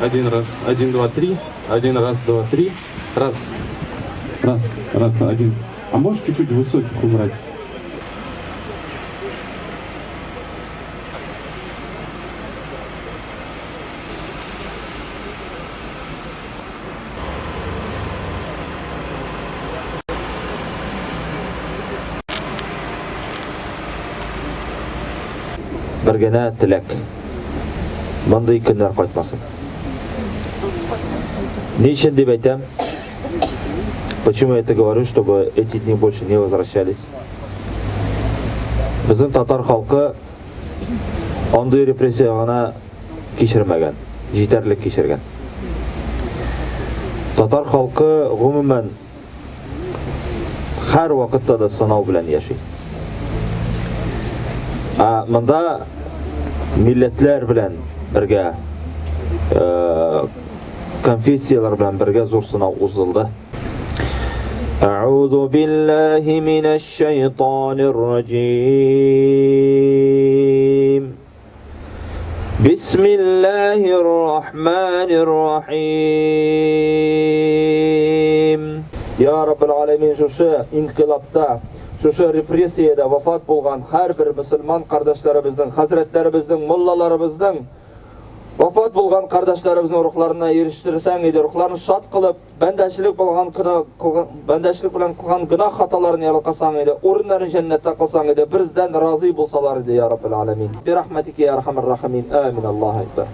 Один раз, один, два, три. Один раз, два, три. Раз. Раз, один. А можешь чуть-чуть высоких убрать? Bir gene tilek. Bunday kunlar qaytmasin. Niçin deb aytam? Почему я это говорю, чтобы эти дни больше не возвращались? Bizning tatar xalqi onday repressiyani kechirmagan, yetarlik kechirgan. Tatar xalqi umuman har vaqtda da sanov bilan yashaydi. Mında milletler bilan birga, konfessiyalar bilan birga zo'r sinov uzildi. أعوذ بالله من الشيطان الرجيم بسم الله الرحمن الرحيم يا رب العالمين شuşu inqilabda, şuşu repressiyada vafat bolgan har bir musulmon qardoshlarımızın, hazretlerimizin, mollalarımızın vafat bolgan qardoshlarımızın ruhlarına eriştirsen edi, ruhlarını şad kılıp, bendeşilik bilan kılgan günah hatalarını yalqasan edi, orunlarını cennette kılsan edi, bizden razı bolsalar edi ya Rabbil Alamin. Bi rahmetike ya Erhamer Rahimin. Amin. Allahu Ekber.